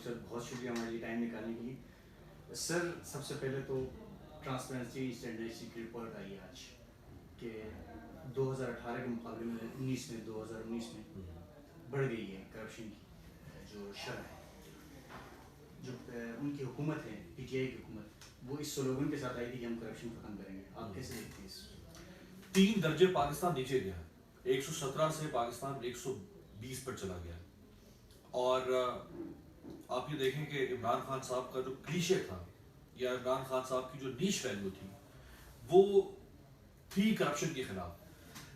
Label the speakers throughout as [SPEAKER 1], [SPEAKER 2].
[SPEAKER 1] مقصد بہت شکریہ ہمارے لیے ٹائم نکالنے کے لیے. سر سب سے پہلے تو ٹرانسپیرنسی انٹرنیشنل کی رپورٹ آئی ہے آج کہ 2018 کے مقابلے میں 2019 میں بڑھ گئی ہے کرپشن کی جو شرح ہے. جو ان کی حکومت ہے پی ٹی آئی کی حکومت, وہ اس سلوگن کے ساتھ آئی تھی کہ ہم کرپشن ختم کریں گے. آپ کیسے دیکھتے ہیں اس؟
[SPEAKER 2] 3 درجے پاکستان نیچے گیا, 117 سے پاکستان 120 پر چلا گیا. اور آپ یہ دیکھیں کہ عمران خان صاحب کا جو کلیشے تھا یا عمران خان صاحب کی جو نیش ویلیو تھی وہ تھی کرپشن کے خلاف.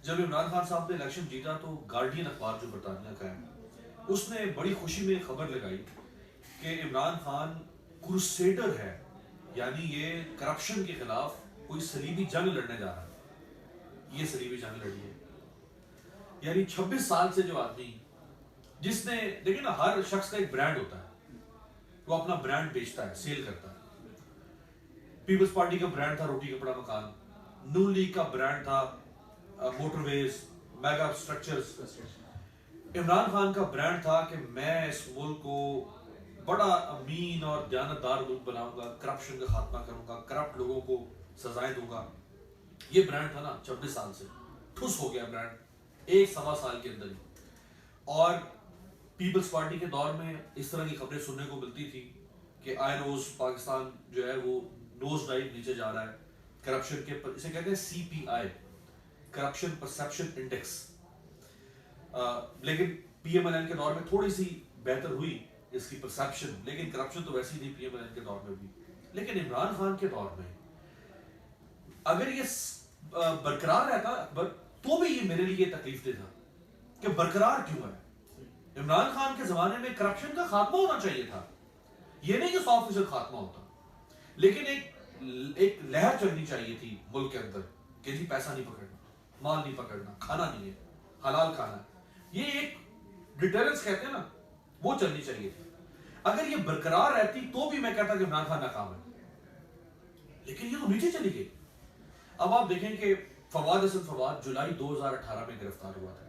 [SPEAKER 2] جب عمران خان صاحب نے الیکشن جیتا تو گارڈین اخبار جو برطانیہ کا ہے اس نے بڑی خوشی میں خبر لگائی کہ عمران خان کروسیڈر ہے, یعنی یہ کرپشن کے خلاف کوئی صلیبی جنگ لڑنے جا رہا ہے. یہ صلیبی جنگ لڑی ہے, یعنی 26 سال سے جو آدمی جس نے, دیکھیں نا ہر شخص کا ایک برانڈ ہوتا ہے, وہ اپنا برانڈ بیچتا ہے, سیل کرتا ہے. پیپلز پارٹی کا برانڈ تھا روٹی کپڑا مکان, نون لیگ کا برانڈ تھا موٹر ویز, میگا اسٹرکچرز. عمران خان کا برانڈ تھا کہ میں اس ملک کو بڑا امین اور دیانتدار ملک بناؤں گا, کرپشن کا خاتمہ کروں گا, کرپٹ لوگوں کو سزائیں دوں گا. یہ برانڈ تھا نا 26 سال سے ٹھوس ہو گیا برانڈ 1-1.25 سال کے اندر ہی. اور پیپلز پارٹی کے دور میں اس طرح کی خبریں سننے کو ملتی تھی کہ آئے روز پاکستان جو ہے وہ نوز ڈائیو نیچے جا رہا ہے کرپشن کے, اسے کہتے ہیں سی پی آئی, کرپشن پرسپشن انڈیکس. لیکن پی ایم ایل این کے دور میں تھوڑی سی بہتر ہوئی اس کی پرسپشن, لیکن کرپشن تو ویسی تھی پی ایم ایل این کے دور میں بھی. لیکن عمران خان کے دور میں اگر یہ برقرار رہتا اکبر تو بھی یہ میرے لیے تکلیف دہ تھا کہ برقرار کیوں ہے. عمران خان کے زمانے میں کرپشن کا خاتمہ ہونا چاہیے تھا, یہ نہیں کہ 100% خاتمہ ہوتا, لیکن ایک لہر چلنی چاہیے تھی ملک کے اندر کہ جی پیسہ نہیں پکڑنا, مال نہیں پکڑنا, کھانا نہیں ہے, حلال کھانا ہے. یہ ایک ڈیٹرنس کہتے ہیں نا, وہ چلنی چاہیے تھی. اگر یہ برقرار رہتی تو بھی میں کہتا کہ عمران خان ناکام ہے, لیکن یہ تو نیچے چلی گئی. اب آپ دیکھیں کہ فواد حسن فواد جولائی 2018 میں گرفتار ہوا تھا.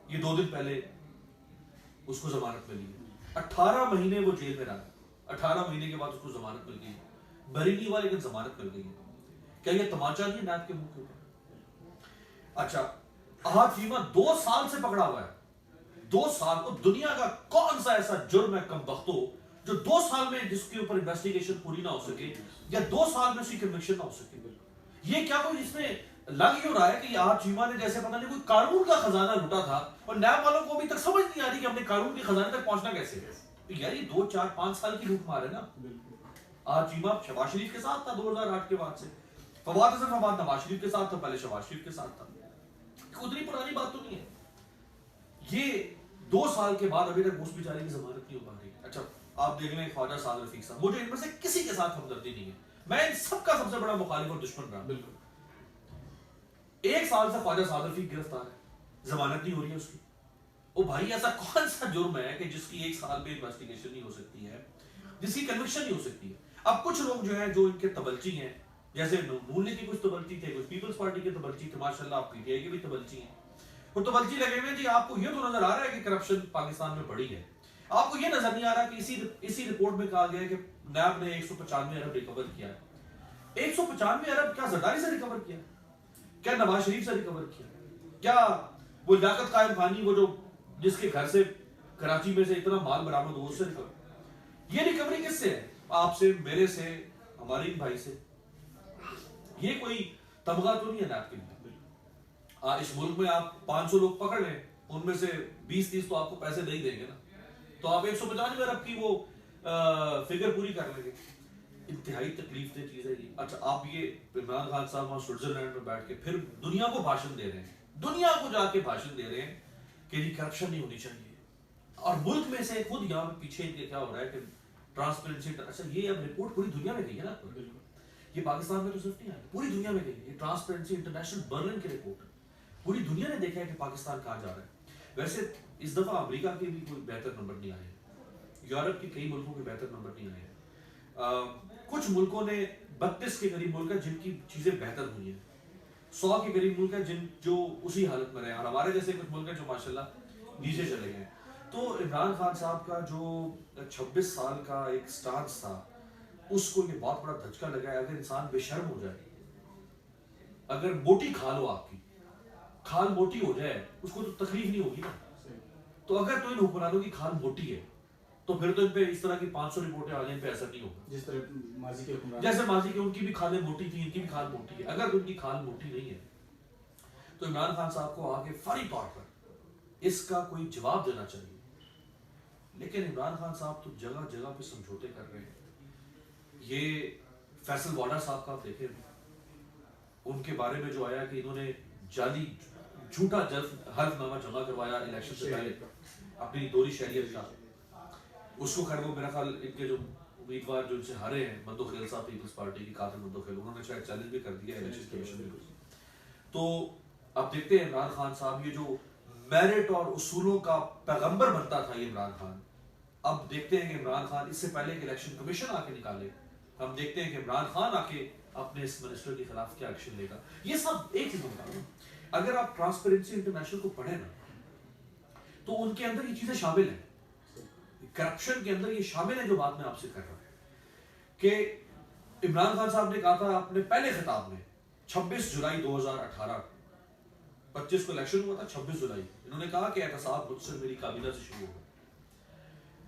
[SPEAKER 2] یہ 2 دن پہلے اس کو ضمانت ملی ہے. 18 مہینے وہ جیل میں رہا, 18 مہینے کے بعد اس کو ضمانت مل گئی, بری نہیں ہوا لیکن ضمانت مل گئی ہے. کیا یہ تماچا نہیں نیب کے منہ کے اوپر؟ اچھا, احد چیمہ 2 سال سے پکڑا ہوا ہے, 2 سال. کو دنیا کا کون سا ایسا جرم ہے کم بختو جو 2 سال میں جس کے اوپر انویسٹیگیشن پوری نہ ہو سکے یا 2 سال میں اس کی کنوکشن نہ ہو سکے. یہ کیا کوئی اس میں لگ ہی رہا ہے کہ احد چیمہ نے جیسے پتہ نہیں کوئی قانون کا خزانہ لوٹا تھا, اور نیب والوں کو ابھی تک سمجھ نہیں آ رہی کہ ہم نے قانون کے خزانے تک پہنچنا کیسے ہے. یار یہ 2-4-5 سال کی لوٹ مار ہے نا. احد چیمہ شہباز شریف کے ساتھ تھا 2008 کے بعد سے, فواد حسن فواد نواز شریف کے ساتھ تھا, پہلے شہباز شریف کے ساتھ تھا. اتنی پرانی بات تو نہیں ہے. یہ 2 سال کے بعد ابھی تک اس بیچارے کی ضمانت نہیں ہو پا رہی. اچھا آپ دیکھ لیں خواجہ سعد رفیق صاحب, مجھے ان میں سے کسی کے ساتھ ہمدردی نہیں ہے, میں ان سب کا سب سے بڑا مخالف اور دشمن رہا. بالکل 1 سال سے خواجہ سعد رفیق گرفتار ہے, ضمانت نہیں ہو رہی ہے اس کی. او بھائی ایسا کون سا جرم ہے کہ جس کی 1 سال میں انویسٹیگیشن نہیں ہو سکتی ہے, جس کی کنوکشن نہیں ہو سکتی ہے. اب کچھ لوگ جو ہیں جو ان کے تبلچی ہیں, جیسے نون لیگ کے کچھ تبلچی تھے, کچھ پیپلز پارٹی کے تبلچی تھے, ماشاءاللہ آپ پی ٹی آئی کے بھی تبلچی ہیں. وہ تبلچی لگے ہوئے جی آپ کو یہ تو نظر آ رہا ہے کہ کرپشن پاکستان میں بڑھی ہے, آپ کو یہ نظر نہیں آ رہا کہ اسی رپورٹ میں کہا گیا ہے کہ نیب نے 195 ارب ریکور کیا ہے. 195 ارب کیا زرداری سے ریکور کیا, کیا نواز شریف سے ریکور کیا, کیا وہ لیاقت قائم خانی وہ جو جس کے گھر سے کراچی میں سے اتنا مال برآمد ہو اس سے ریکور. یہ ریکوری کس سے ہے؟ آپ سے, میرے سے, ہمارے بھائی سے. یہ کوئی تمغہ تو نہیں ہے نیب کے لیے. اس ملک میں آپ 500 لوگ پکڑ لیں, ان میں سے 20-30 تو آپ کو پیسے دے ہی دیں گے نا, تو آپ 195 ارب کی وہ فگر پوری کر لیں گے. انتہائی تکلیف دہ چیز ہے یہ. اچھا آپ یہ عمران خان صاحب وہاں سوئٹزرلینڈ میں بیٹھ کے پھر دنیا کو بھاشن دے رہے ہیں, دنیا کو جا کے بھاشن دے رہے ہیں کہ یہ کرپشن نہیں ہونی چاہیے, اور ملک میں سے خود یہاں پیچھے کیا ہو رہا ہے کہ ٹرانسپیرنسی. اچھا یہ اب رپورٹ پوری دنیا میں گئی ہے نا, یہ پاکستان میں تو صرف نہیں آئی, پوری دنیا میں گئی. یہ ٹرانسپیرنسی انٹرنیشنل برلن کی رپورٹ ہے, پوری دنیا نے دیکھا ہے کہ پاکستان کہاں جا رہا ہے. ویسے اس دفعہ امریکہ کے بھی کوئی بہتر نمبر نہیں آئے, یورپ کے کئی ملکوں کے بہتر نمبر نہیں آئے. کچھ ملکوں نے 32 کے قریب ملک ہیں جن کی چیزیں بہتر ہوئی ہیں, 100 کے قریب ملک ہیں جو اسی حالت میں رہے ہیں, اور ہمارے جیسے کچھ ملک ہیں جو ماشاءاللہ نیچے چلے گئے ہیں. تو عمران خان صاحب کا جو 26 سال کا ایک سٹانس تھا اس کو یہ بہت بڑا دھچکا لگا ہے. اگر انسان بے شرم ہو جائے, اگر موٹی کھال ہو, آپ کی کھال موٹی ہو جائے, اس کو تو تکلیف نہیں ہوگی نا. تو اگر تو ان حکمرانوں کی کھال موٹی ہے تو پھر تو ان پہ اس طرح کی 500 رپورٹیں آ جائیں, ان پہ اثر نہیں ہوگا.
[SPEAKER 1] جس طرح ماضی کے حکمران,
[SPEAKER 2] جیسے ماضی کے ان کی بھی کھالیں موٹی تھیں, ان کی بھی کھال موٹی ہے. اگر ان کی کھال موٹی نہیں ہے تو عمران خان صاحب کو آگے فوری طور پر اس کا کوئی جواب دینا چاہیے. لیکن عمران خان صاحب تو جگہ جگہ پہ سمجھوتے کر رہے ہیں. یہ فیصل واڈا صاحب کا آپ دیکھیں, ان کے بارے میں جو آیا کہ انہوں نے جعلی جھوٹا حلف نامہ جمع کروایا الیکشن سے پہلے اپنی دوہری شہریت کا. اس کو خیر وہ میرا خیال ان کے جو امیدوار جو ان سے ہارے ہیں, مندوخیل صاحب پیپلز پارٹی کی, قاتل مندوخیل, انہوں نے شاید چیلنج بھی کر دیا الیکشن کمیشن میں. تو اب دیکھتے ہیں عمران خان صاحب, یہ جو میرٹ اور اصولوں کا پیغمبر بنتا تھا یہ عمران خان, اب دیکھتے ہیں کہ عمران خان اس سے پہلے کہ الیکشن کمیشن آ کے نکالے, ہم دیکھتے ہیں کہ عمران خان آ کے اپنے اس منسٹر کے خلاف کیا ایکشن لے گا. یہ سب ایک چیز بتا رہا ہوں, اگر آپ ٹرانسپیرنسی انٹرنیشنل کو پڑھیں نا تو ان کے اندر یہ چیزیں شامل ہیں. کرپشن کے اندر یہ شامل ہے جو بات میں آپ سے کر رہا ہوں کہ عمران خان صاحب نے کہا تھا اپنے پہلے خطاب میں 26 جولائی 2018, 25 کو الیکشن ہوا تھا, 26 جولائی انہوں نے کہا کہ احتساب مجھ سے میری کابینہ سے شروع ہوگا.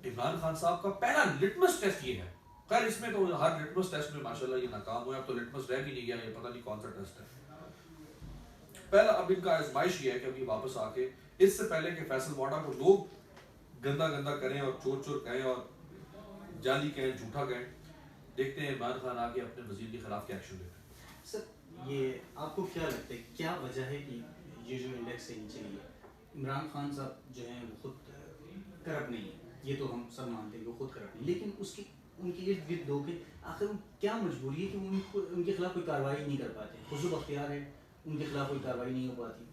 [SPEAKER 2] عمران خان صاحب کا پہلا لٹمس ٹیسٹ یہ ہے, خیر اس میں تو ہر لٹمس ٹیسٹ میں ماشاءاللہ یہ ناکام ہوا, اب تو لٹمس رہ بھی نہیں گیا, یہ پتہ نہیں کون سا ٹیسٹ ہے. پہلا اب ان کا آزمائش یہ ہے کہ اب یہ واپس آ کے اس سے پہلے کہ فیصل واڈا کو لوگ گندا گندا کریں اور چور چور کہیں اور جعلی کہیں, جھوٹا کہیں, دیکھتے ہیں عمران خان آ کے اپنے وزیر کے خلاف کیا ایکشن لیتے ہیں.
[SPEAKER 1] سر یہ آپ کو کیا لگتا ہے کیا وجہ ہے کہ یہ جو انڈیکس سے نیچے گئی ہے؟ عمران خان صاحب جو ہیں وہ خود کرپٹ نہیں ہے, یہ تو ہم سب مانتے ہیں کہ وہ خود کرپٹ نہیں, لیکن اس کی ان کے ارد گرد لوگ ہیں, آخر کیا مجبوری ہے کہ ان کے خلاف کوئی کارروائی نہیں کر پاتے؟ خسرو بختیار ہے, ان کے خلاف کوئی کارروائی نہیں ہو پاتی.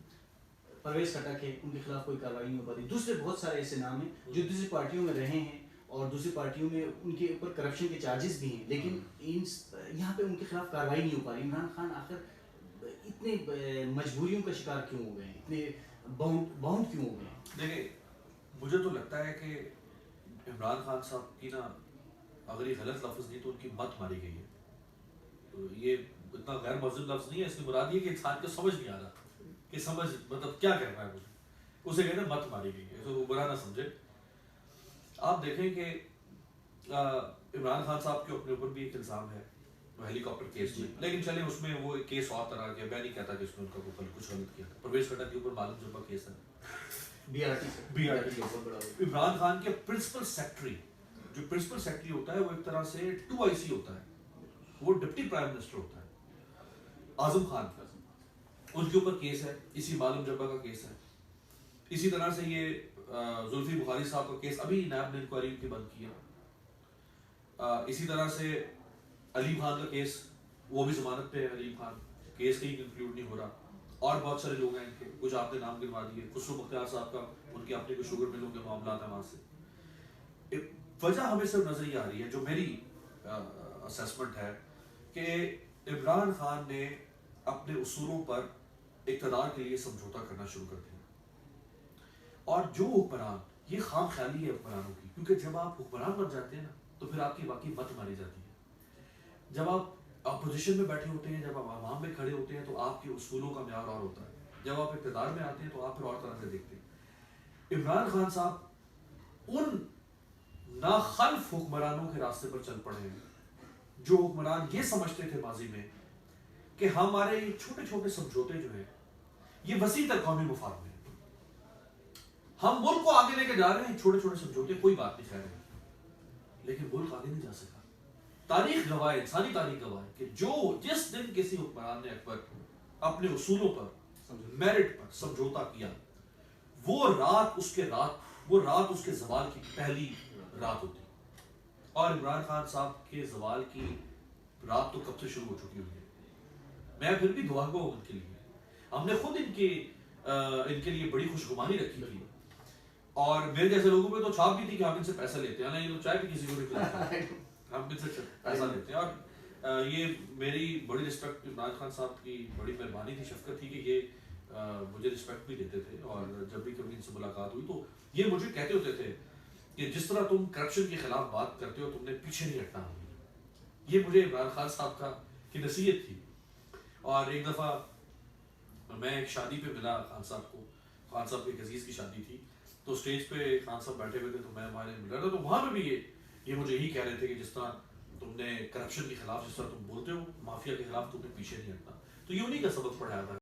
[SPEAKER 1] پرویز خٹک ہے, ان کے خلاف کوئی کارروائی نہیں ہو پاتی. دوسرے بہت سارے ایسے نام ہیں جو دوسری پارٹیوں میں رہے ہیں اور دوسری پارٹیوں میں ان کے اوپر کرپشن کے چارجز بھی ہیں, لیکن یہاں پہ ان کے خلاف کارروائی نہیں ہو پا رہی. عمران خان آخر اتنے مجبوریوں کا شکار کیوں ہو گئے ہیں, اتنے باؤنڈ کیوں ہو گئے ہیں؟
[SPEAKER 2] دیکھیں مجھے تو لگتا ہے کہ عمران خان صاحب کی نا, اگر یہ غلط لفظ نہیں تو ان کی مت ماری گئی ہے. تو یہ اتنا غیر مہذب لفظ نہیں ہے, اس میں مراد یہ کہ انسان کو سمجھ نہیں آ رہا کہ سمجھ مطلب کیا کہہ رہا ہے مجھے, اسے کہتے ہیں مت ماری گئی ہے, تو وہ برا نہ سمجھے. آپ دیکھیں کہ عمران خان صاحب کے اپنے اوپر بھی ایک الزام ہے ہیلی کاپٹر کیس میں, لیکن چلیں اس میں وہ کیس اور طرح کے, میں نہیں کہتا کہ اس میں ان کا کوئی کچھ غلط کیا. پرویز خٹک کے اوپر معلوم جبہ کیس ہے, عمران خان کے پرنسپل سیکرٹری, جو پرنسپل سیکرٹری ہوتا ہے وہ ایک طرح سے 2IC ہوتا ہے, وہ ڈپٹی پرائم منسٹر ہوتا ہے, اعظم خان, ان کے اوپر کیس ہے, اسی معلوم جبہ کا کیس ہے. اسی طرح سے یہ زلفی بخاری صاحب کا کیس ابھی نیب نے انکوائری کی بند کیا. اسی طرح سے علیم خان کا کیس, وہ بھی ضمانت پہ ہے, علیم خان کیس کہیں کنکلوڈ نہیں ہو رہا. اور بہت سارے لوگ ہیں ان کے, کچھ آپ نے نام گنوا دیے. خسرو بختیار صاحب کا, ان کے اپنے کوئی شوگر ملوں کے معاملات ہیں وہاں سے. وجہ ہمیں صرف نظر یہ آ رہی ہے, جو میری اسیسمنٹ ہے, کہ عمران خان نے اپنے اصولوں پر اقتدار کے لیے سمجھوتا کرنا شروع کر دیا. اور جو حکمران, یہ خام خیالی ہے حکمرانوں کی, کیونکہ جب آپ حکمران بن جاتے ہیں نا تو پھر آپ کی واقعی مت ماری جاتی ہے. جب آپ اپوزیشن میں بیٹھے ہوتے ہیں, جب آپ عوام میں کھڑے ہوتے ہیں تو آپ کے اصولوں کا معیار اور ہوتا ہے. جب آپ اقتدار میں آتے ہیں تو آپ پھر اور طرح سے دیکھتے ہیں. عمران خان صاحب ان ناخلف حکمرانوں کے راستے پر چل پڑے ہیں جو حکمران یہ سمجھتے تھے ماضی میں کہ ہمارے یہ چھوٹے چھوٹے سمجھوتے جو ہیں یہ وسیع تر قومی مفاد میں, ہم ملک کو آگے لے کے جا رہے ہیں, چھوٹے چھوٹے سمجھوتے کوئی بات نہیں خیر ہے, لیکن ملک آگے نہیں جا سکا. تاریخ گواہ ہے, انسانی تاریخ گواہ ہے کہ جس دن کسی حکمران نے اکبر اپنے اصولوں پر, میرٹ پر سمجھوتا کیا, وہ رات اس کے زوال کی پہلی رات ہوتی. اور عمران خان صاحب کے زوال کی رات تو کب سے شروع ہو چکی ہوئی ہے. میں پھر بھی دعا گو ان کے لیے, ہم نے خود ان کے لیے بڑی خوشگمانی رکھی تھی, اور میرے جیسے لوگوں پہ تو چھاپ بھی تھی کہ ہم ان سے پیسہ لیتے ہیں, یہ لوگ چائے بھی کسی کو نہیں پلاتے, ہم ان سے پیسہ لیتے ہیں. اور یہ میری بڑی رسپیکٹ عمران خان صاحب کی بڑی مہربانی تھی, شفقت تھی کہ یہ مجھے رسپیکٹ بھی دیتے تھے، اور جب بھی کبھی ان سے ملاقات ہوئی تو یہ مجھے کہتے ہوتے تھے کہ جس طرح تم کرپشن کے خلاف بات کرتے ہو، تم نے پیچھے نہیں ہٹنا. یہ مجھے عمران خان صاحب کی نصیحت تھی. اور ایک دفعہ میں ایک شادی پہ ملا خان صاحب کو، خان صاحب کے ایک عزیز کی شادی تھی، تو اسٹیج پہ خان صاحب بیٹھے ہوئے تھے، تو میں وہاں مل رہا تھا، تو وہاں پہ بھی یہ مجھے یہی کہہ رہے تھے کہ جس طرح تم نے کرپشن کے خلاف جس طرح تم بولتے ہو، مافیا کے خلاف تم نے پیچھے نہیں ہٹنا. تو یہ انہیں کا سبق پڑھایا تھا.